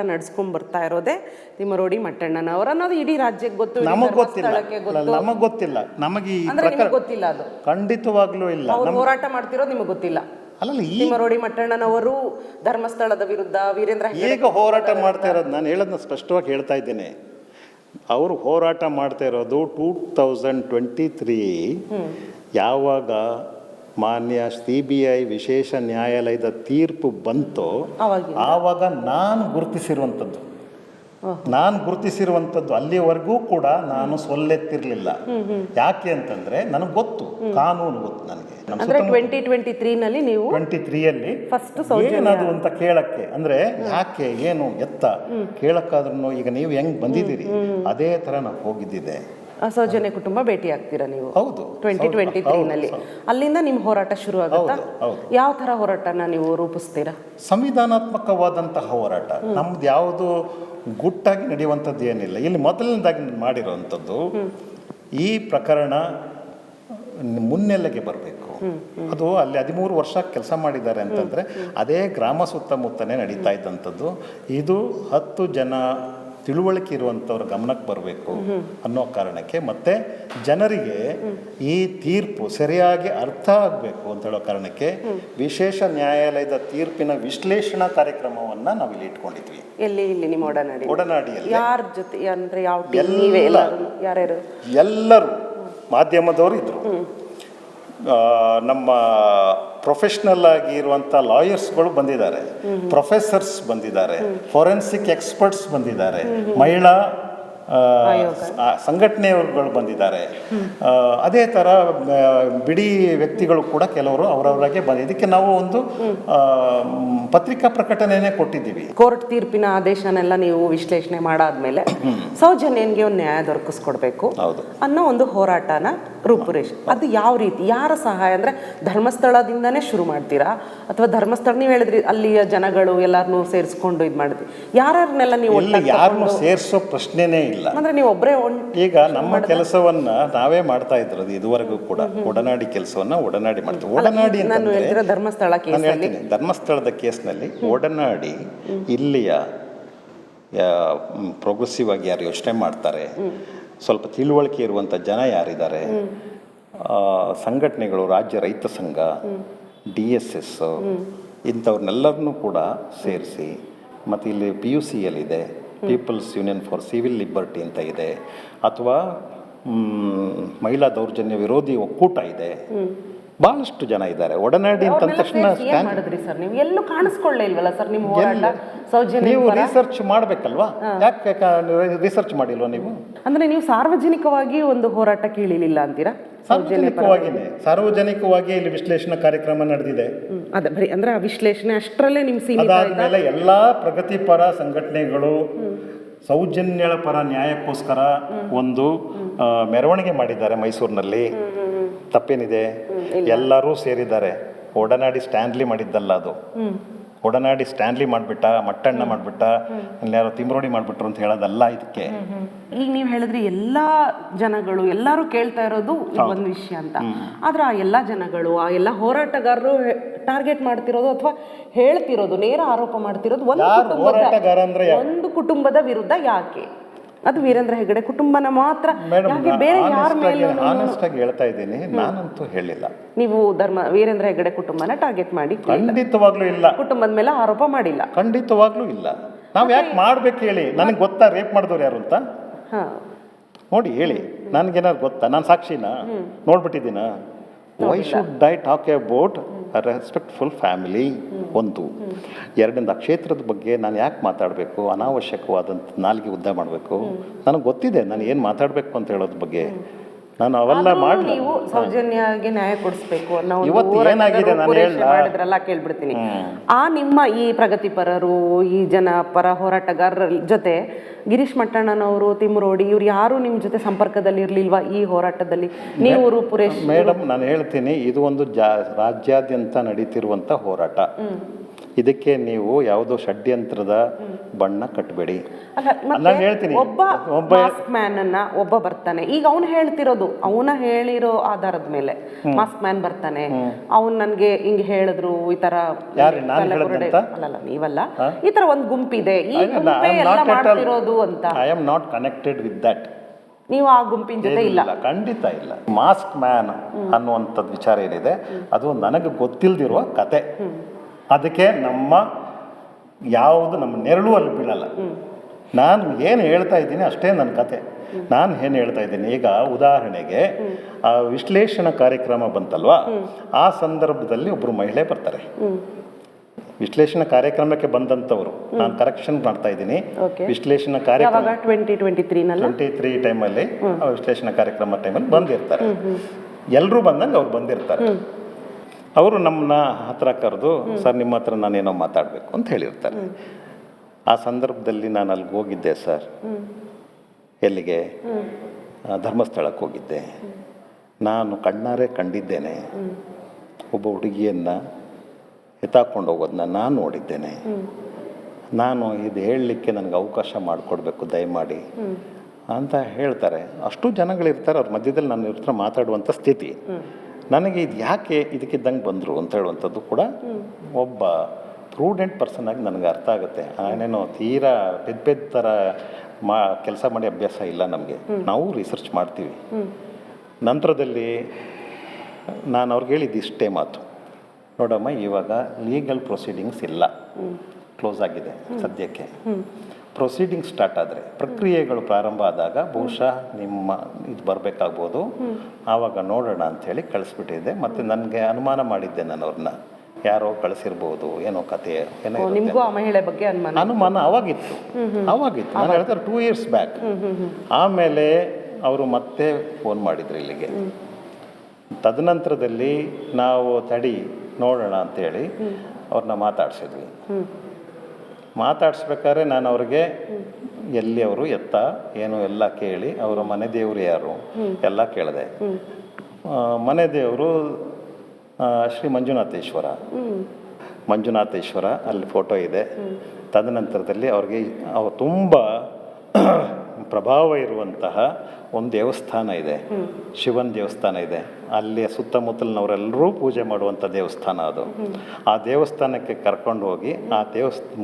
ನಡೆಸ್ಕೊಂಡ್ ಬರ್ತಾ ಇರೋದೇ ತಿಮ್ಮರೋಡಿ ಮಟ್ಟಣ್ಣನವರು ಅನ್ನೋದು ಇಡೀ ರಾಜ್ಯಕ್ಕೆ ಗೊತ್ತು, ನಮಗೆ ಗೊತ್ತಿಲ್ಲ. ನಮಗೆ ಗೊತ್ತಿಲ್ಲ. ಅದು ಖಂಡಿತವಾಗ್ಲೂ ಇಲ್ಲ. ಅವ್ರು ಹೋರಾಟ ಮಾಡ್ತಿರೋದು ನಿಮಗೆ ಗೊತ್ತಿಲ್ಲ. ತಿಮ್ಮರೋಡಿ ಮಟ್ಟಣ್ಣನವರು ಧರ್ಮಸ್ಥಳದ ವಿರುದ್ಧ ವೀರೇಂದ್ರ ಈಗ ಹೋರಾಟ ಮಾಡ್ತಾ ಇರೋದು, ನಾನು ಹೇಳೋದನ್ನ ಸ್ಪಷ್ಟವಾಗಿ ಹೇಳ್ತಾ ಇದ್ದೇನೆ. ಅವರು ಹೋರಾಟ ಮಾಡ್ತಾ ಇರೋದು 2023 ಯಾವಾಗ ಮಾನ್ಯ CBI ವಿಶೇಷ ನ್ಯಾಯಾಲಯದ ತೀರ್ಪು ಬಂತೋ ಆವಾಗ ನಾನು ಗುರುತಿಸಿರುವಂಥದ್ದು ಅಲ್ಲಿವರೆಗೂ ಕೂಡ ನಾನು ಸೊಲ್ಲೆತ್ತಿರಲಿಲ್ಲ. ಯಾಕೆ ಅಂತಂದ್ರೆ ನನಗೆ ಗೊತ್ತು, ಕಾನೂನು ಗೊತ್ತು ನನಗೆ. 2023 ನೀವು 23ಯಲ್ಲಿ ಏನದು ಅಂತ ಕೇಳಕ್ಕೆ, ಅಂದ್ರೆ ಯಾಕೆ ಏನು ಎತ್ತ ಕೇಳಕ್ಕಾದ್ರೂ ಈಗ ನೀವು ಹೆಂಗ್ ಬಂದಿದ್ದೀರಿ ಅದೇ ತರ ನಾವು ಹೋಗಿದ್ದಿದೆ. ಸೌಜನ್ಯ ಕುಟುಂಬ ಭೇಟಿ ಆಗ್ತೀರಾ ನೀವು? ಹೌದು, 2023ನಲ್ಲಿ. ಅಲ್ಲಿಂದ ನಿಮ್ಮ ಹೋರಾಟ ಶುರು ಆಗುತ್ತಾ? ಯಾವ ತರ ಹೋರಾಟನ ನೀವು ರೂಪಿಸ್ತೀರಾ? ಸಂವಿಧಾನಾತ್ಮಕವಾದಂತಹ ಹೋರಾಟ. ನಮ್ದು ಯಾವುದು ಗುಟ್ಟಾಗಿ ನಡೆಯುವಂಥದ್ದು ಏನಿಲ್ಲ. ಇಲ್ಲಿ ಮೊದಲನೇದಾಗಿ ಮಾಡಿರುವಂಥದ್ದು ಈ ಪ್ರಕರಣ ಮುನ್ನೆಲೆಗೆ ಬರಬೇಕು. ಅದು ಅಲ್ಲಿ 13 ವರ್ಷ ಕೆಲಸ ಮಾಡಿದ್ದಾರೆ ಅಂತಂದ್ರೆ ಅದೇ ಗ್ರಾಮ ಸುತ್ತಮುತ್ತನೇ ನಡೀತಾ ಇದ್ದಂಥದ್ದು. ಇದು 10 ಜನ ತಿಳುವಳಿಕೆ ಇರುವಂಥವ್ರ ಗಮನಕ್ಕೆ ಬರಬೇಕು ಅನ್ನೋ ಕಾರಣಕ್ಕೆ, ಮತ್ತೆ ಜನರಿಗೆ ಈ ತೀರ್ಪು ಸರಿಯಾಗಿ ಅರ್ಥ ಆಗಬೇಕು ಅಂತ ಹೇಳೋ ಕಾರಣಕ್ಕೆ ವಿಶೇಷ ನ್ಯಾಯಾಲಯದ ತೀರ್ಪಿನ ವಿಶ್ಲೇಷಣಾ ಕಾರ್ಯಕ್ರಮವನ್ನ ನಾವು ಇಲ್ಲಿ ಇಟ್ಕೊಂಡಿದ್ವಿ. ಇಲ್ಲಿ ನಿಮ್ಮ ಒಡನಾಡಿಯಲ್ಲಿ ಯಾರ ಜೊತೆ ಅಂದ್ರೆ ಯಾರ್ಯಾರು? ಎಲ್ಲರೂ ಮಾಧ್ಯಮದವರು ಇದ್ರು, ನಮ್ಮ ಪ್ರೊಫೆಷ್ನಲ್ ಆಗಿ ಇರುವಂಥ ಲಾಯರ್ಸ್ಗಳು ಬಂದಿದ್ದಾರೆ, ಪ್ರೊಫೆಸರ್ಸ್ ಬಂದಿದ್ದಾರೆ, ಫೋರೆನ್ಸಿಕ್ ಎಕ್ಸ್ಪರ್ಟ್ಸ್ ಬಂದಿದ್ದಾರೆ, ಮಹಿಳಾ ಸಂಘಟನೆಯವರು ಬಂದಿದ್ದಾರೆ. ಅದೇ ಥರ ಬಿಡಿ ವ್ಯಕ್ತಿಗಳು ಕೂಡ ಕೆಲವರು ಅವರವರಾಗೆ ಬಂದಿದೆ. ಇದಕ್ಕೆ ನಾವು ಒಂದು ಪತ್ರಿಕಾ ಪ್ರಕಟಣೆನೇ ಕೊಟ್ಟಿದ್ದೀವಿ. ಕೋರ್ಟ್ ತೀರ್ಪಿನ ಆದೇಶನೆಲ್ಲ ನೀವು ವಿಶ್ಲೇಷಣೆ ಮಾಡಾದ್ಮೇಲೆ ಸೌಜನ್ಯನ್ಗೆ ಒಂದು ನ್ಯಾಯ ದೊರಕಿಸ್ಕೊಡ್ಬೇಕು ಅನ್ನೋ ಒಂದು ಹೋರಾಟನ ರೂಪುರೇಷೆ. ಅದು ಯಾವ ರೀತಿ, ಯಾರ ಸಹಾಯ ಅಂದ್ರೆ ಧರ್ಮಸ್ಥಳದಿಂದನೇ ಶುರು ಮಾಡ್ತೀರಾ ಅಥವಾ ಧರ್ಮಸ್ಥಳ ನೀವು ಹೇಳಿದ್ರಿ ಅಲ್ಲಿಯ ಜನಗಳು ಎಲ್ಲಾರನ್ನೂ ಸೇರಿಸ್ಕೊಂಡು ಇದು ಮಾಡಿದ್ರಿ, ಯಾರನ್ನೆಲ್ಲ ನೀವು ಯಾರನ್ನೂ ಸೇರಿಸೋ ಪ್ರಶ್ನೆನೇ ಇಲ್ಲ. ಅಂದ್ರೆ ನೀವು ಒಬ್ಬರೇ ಈಗ ನಮ್ಮ ಕೆಲಸವನ್ನ ನಾವೇ ಮಾಡ್ತಾ ಇದ್ರದು ಇದುವರೆಗೂ ಕೂಡ. ಒಡನಾಡಿ ಕೆಲಸವನ್ನ ಒಡನಾಡಿ ಮಾಡ್ತೀವಿ. ಒಡನಾಡಿ ಅಂತ ಧರ್ಮಸ್ಥಳದ ಕೇಸ್ನಲ್ಲಿ ಒಡನಾಡಿ ಇಲ್ಲಿಯ ಪ್ರೋಗ್ರೆಸಿವ್ ಆಗಿ ಯಾರು ಯೋಚನೆ ಮಾಡ್ತಾರೆ, ಸ್ವಲ್ಪ ತಿಳುವಳಿಕೆ ಇರುವಂಥ ಜನ ಯಾರಿದ್ದಾರೆ, ಸಂಘಟನೆಗಳು, ರಾಜ್ಯ ರೈತ ಸಂಘ, DSS ಇಂಥವ್ರನ್ನೆಲ್ಲರನ್ನೂ ಕೂಡ ಸೇರಿಸಿ, ಮತ್ತು ಇಲ್ಲಿ PUCಯಲ್ಲಿದೆ people's union for civil liberty ಅಂತ ಇದೆ, ಅಥವಾ ಮಹಿಳಾ ದೌರ್ಜನ್ಯ ವಿರೋಧಿ ಒಕ್ಕೂಟ ಇದೆ, ಬಹಳಷ್ಟು ಜನ ಇದ್ದಾರೆ. ಒಡನಾಡಿ ಅಂತ ತಕ್ಷಣ ಎಲ್ಲೂ ಕಾಣಿಸ್ಕೊಳ್ಳೇ ಇಲ್ವಲ್ಲ ಸರ್ ನಿಮ್ಮ ಹೋರಾಟ? ನೀವು ರಿಸರ್ಚ್ ಮಾಡ್ಬೇಕಲ್ವಾ? ಯಾಕೆ ರಿಸರ್ಚ್ ಮಾಡಿಲ್ವಾ ನೀವು? ಅಂದ್ರೆ ನೀವು ಸಾರ್ವಜನಿಕವಾಗಿ ಒಂದು ಹೋರಾಟ ಕೀಳಿಲಿಲ್ಲ ಅಂತೀರಾ? ಸಾರ್ವಜನಿಕವಾಗಿ ಇಲ್ಲಿ ವಿಶ್ಲೇಷಣಾ ಕಾರ್ಯಕ್ರಮ ನಡೆದಿದೆ. ಅದೇ ಬರೀ ಅಂದ್ರೆ ಆ ವಿಶ್ಲೇಷಣೆ ಅಷ್ಟರಲ್ಲೇ ನಿಮ್ ಸೀಮಿತ. ಅದಾದ್ಮೇಲೆ ಎಲ್ಲಾ ಪ್ರಗತಿಪರ ಸಂಘಟನೆಗಳು ಸೌಜನ್ಯಳ ಪರ ನ್ಯಾಯಕ್ಕೋಸ್ಕರ ಒಂದು ಮೆರವಣಿಗೆ ಮಾಡಿದ್ದಾರೆ ಮೈಸೂರಿನಲ್ಲಿ. ತಪ್ಪೇನಿದೆ? ಎಲ್ಲರೂ ಸೇರಿದ್ದಾರೆ. ಒಡನಾಡಿ ಸ್ಟ್ಯಾನ್ಲಿ ಮಾಡಿದ್ದಲ್ಲ ಅದು. ಒಡನಾಡಿ ಸ್ಟ್ಯಾನ್ಲಿ ಮಾಡಿಬಿಟ್ಟ, ಮಟ್ಟಣ್ಣ ಮಾಡಿಬಿಟ್ಟ, ಯಾರೋ ತಿಮ್ಮರೋಡಿ ಮಾಡಿಬಿಟ್ರು ಅಂತ ಹೇಳೋದಲ್ಲ ಇದಕ್ಕೆ. ಈಗ ನೀವು ಹೇಳಿದ್ರಿ ಎಲ್ಲ ಜನಗಳು ಎಲ್ಲರೂ ಕೇಳ್ತಾ ಇರೋದು ಒಂದು ವಿಷಯ ಅಂತ. ಆದ್ರೆ ಆ ಎಲ್ಲ ಜನಗಳು, ಆ ಎಲ್ಲ ಹೋರಾಟಗಾರರು ಟಾರ್ಗೆಟ್ ಮಾಡ್ತಿರೋದು ಅಥವಾ ಹೇಳ್ತಿರೋದು, ನೇರ ಆರೋಪ ಮಾಡ್ತಿರೋದು ಒಂದು ಕುಟುಂಬದ ವಿರುದ್ಧ. ಯಾಕೆ ಅದು ವೀರೇಂದ್ರ ಹೆಗಡೆ ಕುಟುಂಬನ ಮಾತ್ರ? ಬೇರೆ ಯಾರ ಮೇಲೆ? ಆನೆಸ್ಟ್ ಆಗಿ ಹೇಳ್ತಾ ಇದ್ದೀನಿ, ನಾನಂತೂ ಹೇಳಿಲ್ಲ. ನೀವು ವೀರೇಂದ್ರ ಹೆಗಡೆ ಕುಟುಂಬನ ಟಾರ್ಗೆಟ್ ಮಾಡಿ ಖಂಡಿತವಾಗ್ಲೂ ಇಲ್ಲ. ಕುಟುಂಬದ ಮೇಲೆ ಆರೋಪ ಮಾಡಿಲ್ಲ. ಖಂಡಿತವಾಗ್ಲೂ ಇಲ್ಲ. ನಾವ್ ಯಾಕೆ ಮಾಡ್ಬೇಕು ಹೇಳಿ? ನನಗೆ ಗೊತ್ತಾ ರೇಪ್ ಮಾಡಿದವ್ರು ಯಾರು ಅಂತ? ನೋಡಿ ಹೇಳಿ, ನನ್ಗೇನಾದ್ರು ಗೊತ್ತಾ? ನಾನು ಸಾಕ್ಷಿನಾ? ನೋಡ್ಬಿಟ್ಟಿದ್ದೀನಾ? Why should I talk about respectful family? ಒಂದು. ಎರಡನೇದು, ಕ್ಷೇತ್ರದ ಬಗ್ಗೆ ನಾನು ಯಾಕೆ ಮಾತಾಡಬೇಕು? ಅನಾವಶ್ಯಕವಾದಂಥ ನಾಲ್ಗೆ ಉದ್ದ ಮಾಡಬೇಕು? ನನಗೆ ಗೊತ್ತಿದೆ ನಾನು ಏನು ಮಾತಾಡಬೇಕು ಅಂತ ಹೇಳೋದ್ರ ಬಗ್ಗೆ. ನಾನು ಅವೆಲ್ಲ ಮಾಡಿ ನೀವು ಸೌಜನ್ಯಗೆ ನ್ಯಾಯ ಕೊಡಿಸ್ಬೇಕು ಅನ್ನೋ ಇವತ್ತು ಏನಾಗಿದೆ ನಾನು ಮಾಡಿದ್ರಲ್ಲ, ಕೇಳ್ಬಿಡ್ತೀನಿ. ಆ ನಿಮ್ಮ ಈ ಪ್ರಗತಿಪರರು, ಈ ಜನಪರ ಹೋರಾಟಗಾರರ ಜೊತೆ ಗಿರೀಶ್ ಮಟ್ಟಣ್ಣನವರು, ತಿಮ್ಮರೋಡಿ ಇವ್ರು ಯಾರು ನಿಮ್ಮ ಜೊತೆ ಸಂಪರ್ಕದಲ್ಲಿ ಇರಲಿಲ್ವಾ ಈ ಹೋರಾಟದಲ್ಲಿ? ನೀವು ರೂಪುರೇಷ್ ಮೇಡಮ್, ನಾನು ಹೇಳ್ತೀನಿ, ಇದು ಒಂದು ರಾಜ್ಯಾದ್ಯಂತ ನಡೀತಿರುವಂಥ ಹೋರಾಟ. ಇದಕ್ಕೆ ನೀವು ಯಾವುದೋ ಷಡ್ಯಂತ್ರದ ಬಣ್ಣ ಕಟ್ಟಬೇಡಿ. ಅಲ್ಲ, ಮತ್ತೆ ನಾನು ಹೇಳ್ತೀನಿ, ಒಬ್ಬ ಮಾಸ್ಕ್ ಮ್ಯಾನ್ ಅನ್ನ ಒಬ್ಬ ಬರ್ತಾನೆ, ಈಗ ಅವನು ಹೇಳ್ತಿರೋದು ಅವನ ಹೇಳಿರೋ ಆಧಾರದ ಮೇಲೆ ಮಾಸ್ಕ್ ಮ್ಯಾನ್ ಬರ್ತಾನೆ, ಅವ್ನು ನನ್ಗೆ ಹಿಂಗ್ ಹೇಳಿದ್ರು ಈ ತರ ಅಲ್ಲಲ್ಲ ನೀವಲ್ಲ, ಈ ತರ ಒಂದ್ ಗುಂಪಿದೆ, ಈ ಗುಂಪೇ ಎಲ್ಲ ಮಾಡ್ತಿರೋದು ಅಂತ. I am not connected with that. ನೀವು ಆ ಗುಂಪಿನ ಜೊತೆ ಇಲ್ಲ? ಖಂಡಿತ ಇಲ್ಲ. ಮಾಸ್ಕ್ ಮ್ಯಾನ್ ಅನ್ನುವಂಥದ್ದು ವಿಚಾರ ಏನಿದೆ ಅದು ನನಗೆ ಗೊತ್ತಿಲ್ದಿರುವ ಕತೆ. ಅದಕ್ಕೆ ಯಾವುದು ನಮ್ಮ ನೆರಳು ಅಲ್ಲಿ ಬೀಳಲ್ಲ. ನಾನು ಏನು ಹೇಳ್ತಾ ಇದ್ದೀನಿ ಅಷ್ಟೇ ನನ್ನ ಕತೆ. ನಾನು ಏನು ಹೇಳ್ತಾ ಇದ್ದೀನಿ, ಈಗ ಉದಾಹರಣೆಗೆ ಆ ವಿಶ್ಲೇಷಣಾ ಕಾರ್ಯಕ್ರಮ ಬಂತಲ್ವಾ, ಆ ಸಂದರ್ಭದಲ್ಲಿ ಒಬ್ಬರು ಮಹಿಳೆ ಬರ್ತಾರೆ. ವಿಶ್ಲೇಷಣಾ ಕಾರ್ಯಕ್ರಮಕ್ಕೆ ಬಂದಂಥವ್ರು, ನಾನು ಕರೆಕ್ಷನ್ ಮಾಡ್ತಾ ಇದ್ದೀನಿ, ವಿಶ್ಲೇಷಣಾ ಕಾರ್ಯಕ್ರಮ 2023 ಟೈಮಲ್ಲಿ, ವಿಶ್ಲೇಷಣಾ ಕಾರ್ಯಕ್ರಮ ಟೈಮಲ್ಲಿ ಬಂದಿರ್ತಾರೆ. ಎಲ್ಲರೂ ಬಂದಂಗೆ ಅವ್ರು ಬಂದಿರ್ತಾರೆ. ಅವರು ನಮ್ಮನ್ನ ಹತ್ರ ಕರೆದು, ಸರ್ ನಿಮ್ಮ ಹತ್ರ ನಾನೇನೋ ಮಾತಾಡಬೇಕು ಅಂತ ಹೇಳಿರ್ತಾರೆ. ಆ ಸಂದರ್ಭದಲ್ಲಿ ನಾನು ಅಲ್ಲಿಗೆ ಹೋಗಿದ್ದೆ ಸರ್. ಎಲ್ಲಿಗೆ? ಧರ್ಮಸ್ಥಳಕ್ಕೆ ಹೋಗಿದ್ದೆ. ನಾನು ಕಣ್ಣಾರೆ ಕಂಡಿದ್ದೇನೆ. ಒಬ್ಬ ಹುಡುಗಿಯನ್ನು ಎತ್ತಾಕೊಂಡು ಹೋಗೋದನ್ನ ನಾನು ನೋಡಿದ್ದೇನೆ. ನಾನು ಇದು ಹೇಳಲಿಕ್ಕೆ ನನಗೆ ಅವಕಾಶ ಮಾಡಿಕೊಡ್ಬೇಕು ದಯಮಾಡಿ ಅಂತ ಹೇಳ್ತಾರೆ. ಅಷ್ಟು ಜನಗಳಿರ್ತಾರೆ, ಅವ್ರ ಮಧ್ಯದಲ್ಲಿ ನಾನು ಇವ್ರ ಹತ್ರ ಮಾತಾಡುವಂಥ ಸ್ಥಿತಿ. ನನಗೆ ಇದು ಯಾಕೆ ಇದಕ್ಕಿದ್ದಂಗೆ ಬಂದರು ಅಂತ ಹೇಳುವಂಥದ್ದು ಕೂಡ ಒಬ್ಬ ಪ್ರೂಡೆಂಟ್ ಪರ್ಸನ್ ಆಗಿ ನನಗೆ ಅರ್ಥ ಆಗುತ್ತೆ. ನಾನೇನೋ ತೀರಾ ಪೆದ್ದ ಥರ ಕೆಲಸ ಮಾಡಿ ಅಭ್ಯಾಸ ಇಲ್ಲ ನಮಗೆ. ನಾವು ರಿಸರ್ಚ್ ಮಾಡ್ತೀವಿ. ನಂತರದಲ್ಲಿ ನಾನು ಅವ್ರಿಗೆ ಹೇಳಿದ್ದು ಇಷ್ಟೇ ಮಾತು, ನೋಡಮ್ಮ ಇವಾಗ ಲೀಗಲ್ ಪ್ರೊಸೀಡಿಂಗ್ಸ್ ಇಲ್ಲ, ಕ್ಲೋಸ್ ಆಗಿದೆ ಸದ್ಯಕ್ಕೆ. ಪ್ರೊಸೀಡಿಂಗ್ ಸ್ಟಾರ್ಟ್ ಆದರೆ, ಪ್ರಕ್ರಿಯೆಗಳು ಪ್ರಾರಂಭ ಆದಾಗ ಬಹುಶಃ ನಿಮ್ಮ ಇದು ಬರಬೇಕಾಗ್ಬೋದು, ಆವಾಗ ನೋಡೋಣ ಅಂಥೇಳಿ ಕಳಿಸ್ಬಿಟ್ಟಿದ್ದೆ. ಮತ್ತು ನನಗೆ ಅನುಮಾನ ಮಾಡಿದ್ದೆ, ನಾನು ಅವ್ರನ್ನ ಯಾರೋ ಕಳಿಸಿರ್ಬೋದು, ಏನೋ ಕತೆ ಏನೋ. ನಿಮಗೂ ಆ ಮಹಿಳೆ ಬಗ್ಗೆ ಅನುಮಾನ ಅವಾಗಿತ್ತು. ನಾನು ಹೇಳ್ತಾರೆ 2 years ಬ್ಯಾಕ್. ಆಮೇಲೆ ಅವರು ಮತ್ತೆ ಫೋನ್ ಮಾಡಿದ್ರು ಇಲ್ಲಿಗೆ. ತದನಂತರದಲ್ಲಿ ನಾವು ತಡಿ ನೋಡೋಣ ಅಂಥೇಳಿ ಅವ್ರನ್ನ ಮಾತಾಡಿಸಿದ್ವಿ. ಮಾತಾಡಿಸ್ಬೇಕಾದ್ರೆ ನಾನು ಅವ್ರಿಗೆ ಎಲ್ಲಿ ಅವರು ಎತ್ತ ಏನು ಎಲ್ಲ ಕೇಳಿ, ಅವರ ಮನೆ ದೇವರು ಯಾರು ಎಲ್ಲ ಕೇಳಿದೆ. ಮನೆ ದೇವರು ಶ್ರೀ ಮಂಜುನಾಥೇಶ್ವರ ಅಲ್ಲಿ ಫೋಟೋ ಇದೆ. ತದನಂತರದಲ್ಲಿ ಅವ್ರಿಗೆ ಅವ್ರು ತುಂಬ ಪ್ರಭಾವ ಇರುವಂತಹ ಒಂದು ದೇವಸ್ಥಾನ ಇದೆ, ಶಿವನ ದೇವಸ್ಥಾನ ಇದೆ. ಅಲ್ಲಿ ಸುತ್ತಮುತ್ತಲಿನವರೆಲ್ಲರೂ ಪೂಜೆ ಮಾಡುವಂಥ ದೇವಸ್ಥಾನ ಅದು. ಆ ದೇವಸ್ಥಾನಕ್ಕೆ ಕರ್ಕೊಂಡು ಹೋಗಿ ಆ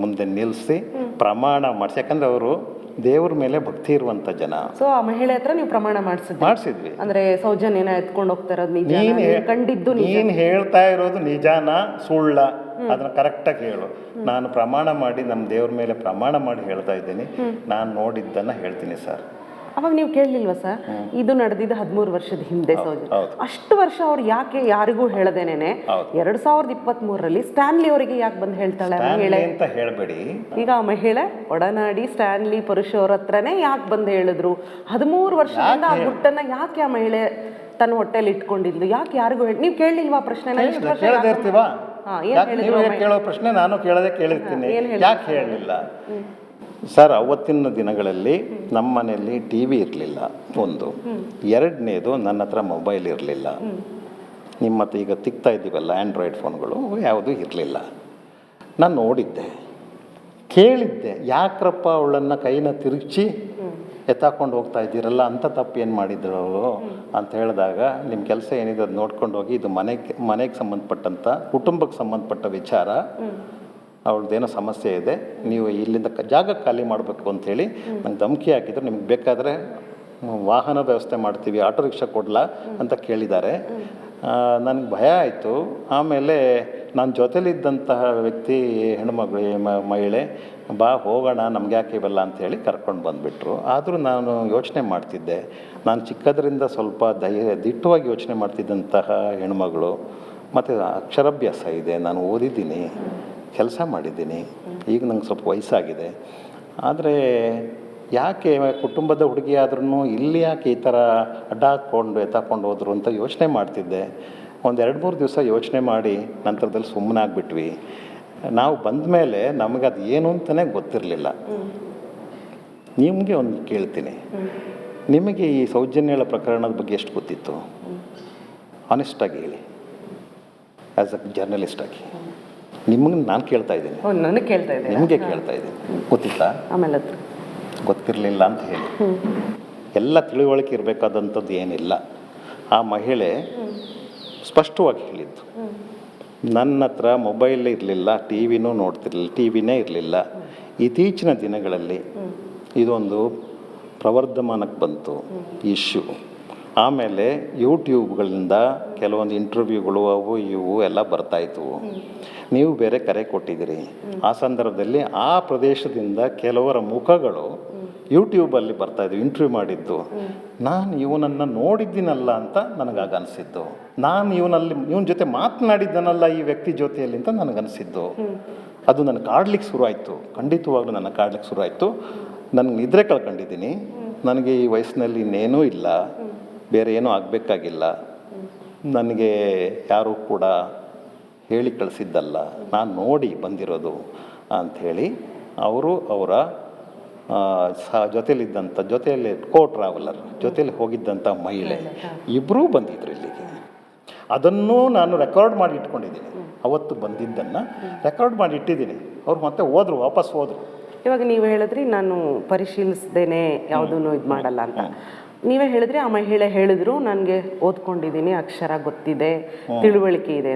ಮುಂದೆ ನಿಲ್ಲಿಸಿ ಪ್ರಮಾಣ ಮಾಡಿಸಿ, ಯಾಕಂದ್ರೆ ಅವರು ದೇವ್ರ ಮೇಲೆ ಭಕ್ತಿ ಇರುವಂಥ ಜನ. ಸೊ ಆ ಮಹಿಳೆ ಹತ್ರ ನೀವು ಪ್ರಮಾಣ ಮಾಡಿಸಿದ್ವಿ? ಅಂದ್ರೆ ಸೌಜನ್ಯನ ಎತ್ಕೊಂಡು ಹೋಗ್ತಾ ಇರೋದು ಕಂಡಿದ್ದು? ನೀನು ಹೇಳ್ತಾ ಇರೋದು ನಿಜಾನ ಸುಳ್ಳ ಅದನ್ನ ಕರೆಕ್ಟಾಗಿ ಹೇಳು. ನಾನು ಪ್ರಮಾಣ ಮಾಡಿ ನಮ್ಮ ದೇವ್ರ ಮೇಲೆ ಪ್ರಮಾಣ ಮಾಡಿ ಹೇಳ್ತಾ ಇದ್ದೀನಿ, ನಾನು ನೋಡಿದ್ದನ್ನು ಹೇಳ್ತೀನಿ ಸರ್. ಅವಾಗ ನೀವು ಕೇಳಲಿಲ್ವಾ ಸರ್, ಇದು ನಡೆದಿದ್ದು 13 ವರ್ಷದ ಹಿಂದೆ ಸೌಜನ್ಯ, ಅಷ್ಟು ವರ್ಷ ಅವ್ರು ಯಾಕೆ ಯಾರಿಗೂ ಹೇಳದೇನೆ 2023ರಲ್ಲಿ ಸ್ಟ್ಯಾನ್ಲಿ ಅವರಿಗೆ ಯಾಕೆ ಬಂದು ಹೇಳ್ತಾಳೆ ಮಹಿಳೆ ಅಂತ ಹೇಳಬೇಡಿ. ಈಗ ಆ ಮಹಿಳೆ ಒಡನಾಡಿ ಸ್ಟ್ಯಾನ್ಲಿ ಪುರುಷ ಅವ್ರ ಹತ್ರನೇ ಯಾಕೆ ಬಂದು ಹೇಳಿದ್ರು? 13 ವರ್ಷದಿಂದ ಆ ಗುಟ್ಟನ್ನ ಯಾಕೆ ಆ ಮಹಿಳೆ ತನ್ನ ಹೊಟ್ಟೆಲಿ ಇಟ್ಕೊಂಡಿದ್ಲು? ಯಾಕೆ ಯಾರಿಗೂ ನೀವು ಕೇಳಲಿಲ್ವಾ ಪ್ರಶ್ನೆ? ಕೇಳೋ ಪ್ರಶ್ನೆ ನಾನು ಕೇಳಿರ್ತೀನಿ, ಯಾಕೆ ಹೇಳಲಿಲ್ಲ ಸರ್? ಅವತ್ತಿನ ದಿನಗಳಲ್ಲಿ ನಮ್ಮ ಮನೆಯಲ್ಲಿ ಟಿ ವಿ ಇರಲಿಲ್ಲ, ಒಂದು. ಎರಡನೇದು, ನನ್ನ ಹತ್ರ ಮೊಬೈಲ್ ಇರಲಿಲ್ಲ. ನಿಮ್ಮ ಹತ್ರ ಈಗ ತಿಕ್ತಾ ಇದ್ದೀವಲ್ಲ ಆ್ಯಂಡ್ರಾಯ್ಡ್ ಫೋನ್ಗಳು, ಯಾವುದೂ ಇರಲಿಲ್ಲ. ನಾನು ನೋಡಿದ್ದೆ, ಕೇಳಿದ್ದೆ, ಯಾಕ್ರಪ್ಪ ಅವಳನ್ನು ಕೈನ ತಿರುಗಿಸಿ ಎತ್ತಾಕೊಂಡು ಹೋಗ್ತಾ ಇದ್ದೀರಲ್ಲ, ಅಂಥ ತಪ್ಪು ಏನು ಮಾಡಿದ್ರು ಅವರು ಅಂತ ಹೇಳಿದಾಗ, ನಿಮ್ಮ ಕೆಲಸ ಏನಿದೆ ಅದು ನೋಡ್ಕೊಂಡು ಹೋಗಿ, ಇದು ಮನೆಗೆ ಸಂಬಂಧಪಟ್ಟಂಥ ಕುಟುಂಬಕ್ಕೆ ಸಂಬಂಧಪಟ್ಟ ವಿಚಾರ, ಅವಳದ್ದೇನೋ ಸಮಸ್ಯೆ ಇದೆ, ನೀವು ಇಲ್ಲಿಂದ ಜಾಗ ಖಾಲಿ ಮಾಡಬೇಕು ಅಂಥೇಳಿ ನಂಗೆ ಧಮಕಿ ಹಾಕಿದ್ರು. ನಿಮ್ಗೆ ಬೇಕಾದರೆ ವಾಹನ ವ್ಯವಸ್ಥೆ ಮಾಡ್ತೀವಿ, ಆಟೋ ರಿಕ್ಷಾ ಕೊಡಲ ಅಂತ ಕೇಳಿದ್ದಾರೆ. ನನಗೆ ಭಯ ಆಯಿತು. ಆಮೇಲೆ ನನ್ನ ಜೊತೆಲಿದ್ದಂತಹ ವ್ಯಕ್ತಿ ಮಹಿಳೆ, ಬಾ ಹೋಗೋಣ, ನಮ್ಗೆ ಯಾಕೆ ಇವೆಲ್ಲ ಅಂಥೇಳಿ ಕರ್ಕೊಂಡು ಬಂದುಬಿಟ್ರು. ಆದರೂ ನಾನು ಯೋಚನೆ ಮಾಡ್ತಿದ್ದೆ, ನಾನು ಚಿಕ್ಕದ್ರಿಂದ ಸ್ವಲ್ಪ ದಿಟ್ಟವಾಗಿ ಯೋಚನೆ ಮಾಡ್ತಿದ್ದಂತಹ ಹೆಣ್ಮಗಳು, ಮತ್ತು ಅಕ್ಷರಾಭ್ಯಾಸ ಇದೆ, ನಾನು ಓದಿದ್ದೀನಿ, ಕೆಲಸ ಮಾಡಿದ್ದೀನಿ, ಈಗ ನಂಗೆ ಸ್ವಲ್ಪ ವಯಸ್ಸಾಗಿದೆ. ಆದರೆ ಯಾಕೆ ಕುಟುಂಬದ ಹುಡುಗಿ ಆದ್ರೂ ಇಲ್ಲಿ ಯಾಕೆ ಈ ಥರ ಅಡ್ಡ ಹಾಕ್ಕೊಂಡು ಎತ್ತಾಕೊಂಡು ಹೋದ್ರು ಅಂತ ಯೋಚನೆ ಮಾಡ್ತಿದ್ದೆ. ಒಂದು 2-3 ದಿವಸ ಯೋಚನೆ ಮಾಡಿ ನಂತರದಲ್ಲಿ ಸುಮ್ಮನೆ ಆಗಿಬಿಟ್ವಿ. ನಾವು ಬಂದ ಮೇಲೆ ನಮಗದು ಏನು ಅಂತಲೇ ಗೊತ್ತಿರಲಿಲ್ಲ. ನಿಮಗೆ ಒಂದು ಕೇಳ್ತೀನಿ, ನಿಮಗೆ ಈ ಸೌಜನ್ಯಳ ಪ್ರಕರಣದ ಬಗ್ಗೆ ಎಷ್ಟು ಗೊತ್ತಿತ್ತು? ಆನೆಸ್ಟಾಗಿ ಹೇಳಿ, ಆ್ಯಸ್ ಅ ಜರ್ನಲಿಸ್ಟಾಗಿ. ನಿಮಗೆ ನಾನು ಕೇಳ್ತಾ ಇದ್ದೀನಿ, ಓ ನನಗೆ ಕೇಳ್ತಾ ಇದ್ದೀನಿ. ನಿಮಗೆ ಕೇಳ್ತಾ ಇದ್ದೀನಿ. ಗೊತ್ತಿತ್ತಾ? ಆಮೇಲೆ ಅದು ಗೊತ್ತಿರಲಿಲ್ಲ ಅಂತ ಹೇಳಿ. ಎಲ್ಲ ತಿಳುವಳಿಕೆ ಇರಬೇಕಾದಂಥದ್ದು ಏನಿಲ್ಲ. ಆ ಮಹಿಳೆ ಸ್ಪಷ್ಟವಾಗಿ ಹೇಳಿದ್ದು, ನನ್ನ ಹತ್ರ ಮೊಬೈಲ್ ಇರಲಿಲ್ಲ, ಟಿ ವಿನೂ ನೋಡ್ತಿರ್ಲಿಲ್ಲ, ಟಿ ವಿನೇ ಇರಲಿಲ್ಲ. ಇತ್ತೀಚಿನ ದಿನಗಳಲ್ಲಿ ಇದೊಂದು ಪ್ರವರ್ಧಮಾನಕ್ಕೆ ಬಂತು ಇಶ್ಯೂ. ಆಮೇಲೆ ಯೂಟ್ಯೂಬ್ಗಳಿಂದ ಕೆಲವೊಂದು ಇಂಟರ್ವ್ಯೂಗಳು ಅವು ಇವು ಎಲ್ಲ ಬರ್ತಾಯಿದ್ವು. ನೀವು ಬೇರೆ ಕರೆ ಕೊಟ್ಟಿದ್ದೀರಿ. ಆ ಸಂದರ್ಭದಲ್ಲಿ ಆ ಪ್ರದೇಶದಿಂದ ಕೆಲವರ ಮುಖಗಳು ಯೂಟ್ಯೂಬಲ್ಲಿ ಬರ್ತಾಯಿದ್ವು, ಇಂಟರ್ವ್ಯೂ ಮಾಡಿದ್ದು. ನಾನು ಇವನನ್ನು ನೋಡಿದ್ದೀನಲ್ಲ ಅಂತ ನನಗಾಗ ಅನಿಸಿದ್ದು. ನಾನು ಇವನ ಜೊತೆ ಮಾತನಾಡಿದ್ದನಲ್ಲ ಈ ವ್ಯಕ್ತಿ ಜೊತೆಯಲ್ಲಿ ಅಂತ ನನಗನ್ನಿಸಿದ್ದು. ಅದು ನನಗೆ ಕಾಡ್ಲಿಕ್ಕೆ ಶುರು ಆಯಿತು, ಖಂಡಿತವಾಗ್ಲೂ ನನಗೆ ಕಾಡ್ಲಿಕ್ಕೆ ಶುರು ಆಯಿತು. ನನಗೆ ನಿದ್ರೆ ಕಳ್ಕೊಂಡಿದ್ದೀನಿ. ನನಗೆ ಈ ವಯಸ್ಸಿನಲ್ಲಿ ಇನ್ನೇನೂ ಇಲ್ಲ, ಬೇರೆ ಏನೂ ಆಗಬೇಕಾಗಿಲ್ಲ. ನನಗೆ ಯಾರೂ ಕೂಡ ಹೇಳಿ ಕಳಿಸಿದ್ದಲ್ಲ, ನಾನು ನೋಡಿ ಬಂದಿರೋದು ಅಂಥೇಳಿ ಅವರು ಅವರ ಜೊತೆಯಲ್ಲಿ ಟ್ರಾವೆಲರ್ ಜೊತೆಯಲ್ಲಿ ಹೋಗಿದ್ದಂಥ ಮಹಿಳೆ ಇಬ್ಬರೂ ಬಂದಿದ್ರು ಇಲ್ಲಿಗೆ. ಅದನ್ನು ನಾನು ರೆಕಾರ್ಡ್ ಮಾಡಿ ಇಟ್ಕೊಂಡಿದ್ದೀನಿ. ಅವತ್ತು ಬಂದಿದ್ದನ್ನು ರೆಕಾರ್ಡ್ ಮಾಡಿ ಇಟ್ಟಿದ್ದೀನಿ. ಅವ್ರು ಮತ್ತೆ ವಾಪಸ್ ಹೋದರು. ಇವಾಗ ನೀವು ಹೇಳಿದ್ರಿ ನಾನು ಪರಿಶೀಲಿಸ್ದೇನೆ ಯಾವುದನ್ನು ಇದು ಮಾಡಲ್ಲ ಅಂತ. ನೀವೇ ಹೇಳಿದ್ರಿ ಆ ಮಹಿಳೆ ಹೇಳಿದ್ರು ನನಗೆ ಓದ್ಕೊಂಡಿದ್ದೀನಿ, ಅಕ್ಷರ ಗೊತ್ತಿದೆ, ತಿಳುವಳಿಕೆ ಇದೆ.